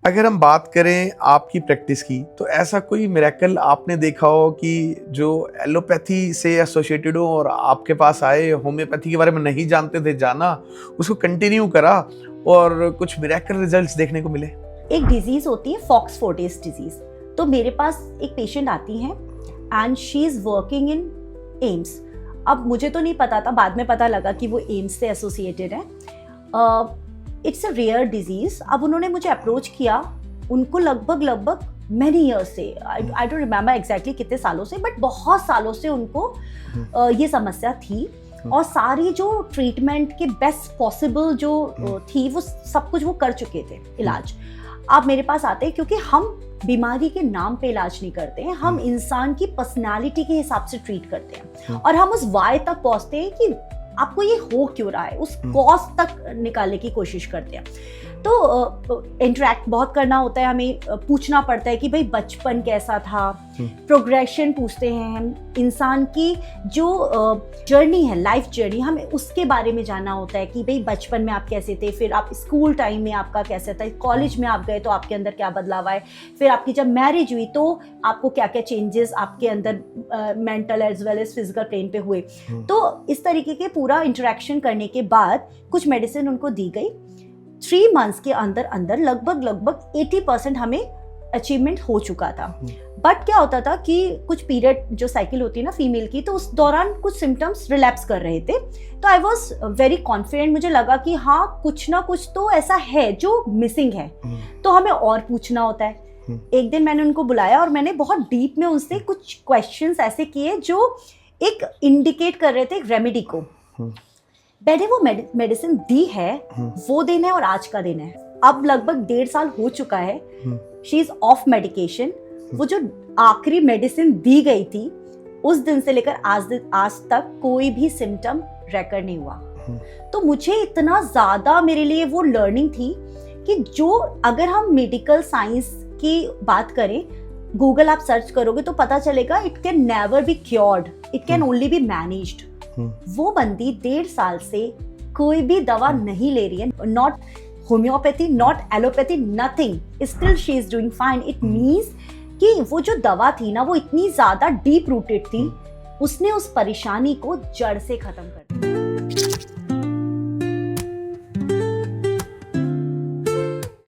अगर हम बात करें आपकी प्रैक्टिस की, तो ऐसा कोई मिरेकल आपने देखा हो कि जो एलोपैथी से एसोसिएटेड हो और आपके पास आए, होम्योपैथी के बारे में नहीं जानते थे, जाना, उसको कंटिन्यू करा और कुछ मिरेकल रिजल्ट्स देखने को मिले? एक डिजीज होती है फॉक्स फोर्टिस डिजीज। तो मेरे पास एक पेशेंट आती है and she is working in AIIMS. अब मुझे तो नहीं पता था, बाद में पता लगा कि वो एम्स से एसोसिएटेड है। It's a rare disease. अब उन्होंने मुझे अप्रोच किया, उनको लगभग मैनी ईयर्स से, आई डोंट रिमेम्बर एग्जैक्टली कितने सालों से, बट बहुत सालों से उनको ये समस्या थी। और सारी जो ट्रीटमेंट के बेस्ट पॉसिबल जो थी वो सब कुछ वो कर चुके थे इलाज। आप मेरे पास आते हैं क्योंकि हम बीमारी के नाम पे इलाज नहीं करते हैं, हम इंसान की पर्सनालिटी के हिसाब से ट्रीट करते हैं और हम उस वाई तक पहुंचते हैं कि आपको ये हो क्यों रहा है, उस कॉज तक निकालने की कोशिश करते हैं। तो इंटरेक्ट बहुत करना होता है, हमें पूछना पड़ता है कि भाई बचपन कैसा था, प्रोग्रेशन पूछते हैं हम, इंसान की जो जर्नी है, लाइफ जर्नी, हमें उसके बारे में जानना होता है कि भाई बचपन में आप कैसे थे, फिर आप स्कूल टाइम में आपका कैसे था, कॉलेज में आप गए तो आपके अंदर क्या बदलाव आए, फिर आपकी जब मैरिज हुई तो आपको क्या क्या चेंजेस आपके अंदर mental as well as physical plane पे हुए। तो इस तरीके के पूरा इंटरेक्शन करने के बाद कुछ मेडिसिन उनको दी गई। 3 मंथ्स के अंदर अंदर लगभग 80% हमें अचीवमेंट हो चुका था। बट क्या होता था कि कुछ पीरियड जो साइकिल होती है ना फीमेल की, तो उस दौरान कुछ सिम्टम्स रिलैप्स कर रहे थे। तो आई वॉज वेरी कॉन्फिडेंट, मुझे लगा कि हाँ कुछ ना कुछ तो ऐसा है जो मिसिंग है, तो हमें और पूछना होता है। एक दिन मैंने उनको बुलाया और मैंने बहुत डीप में उनसे कुछ क्वेश्चंस ऐसे किए जो एक इंडिकेट कर रहे थे एक रेमेडी को। मैंने वो मेडिसिन दी है, वो दिन है और आज का दिन है। अब लगभग 1.5 साल हो चुका है, शी इज ऑफ मेडिकेशन। वो जो आखिरी मेडिसिन दी गई थी उस दिन से लेकर आज तक कोई भी सिम्टम रेकॉर्ड नहीं हुआ। तो मुझे इतना ज्यादा मेरे लिए वो लर्निंग थी कि जो अगर हम मेडिकल साइंस की बात करें, गूगल आप सर्च करोगे तो पता चलेगा it can never be cured, it can only be managed. वो बंदी 1.5 साल से कोई भी दवा नहीं ले रही है, not homeopathy, not allopathy, nothing, still she is doing fine. It means कि वो जो दवा थी ना वो इतनी ज्यादा डीप रूटेड थी, उसने उस परेशानी को जड़ से खत्म कर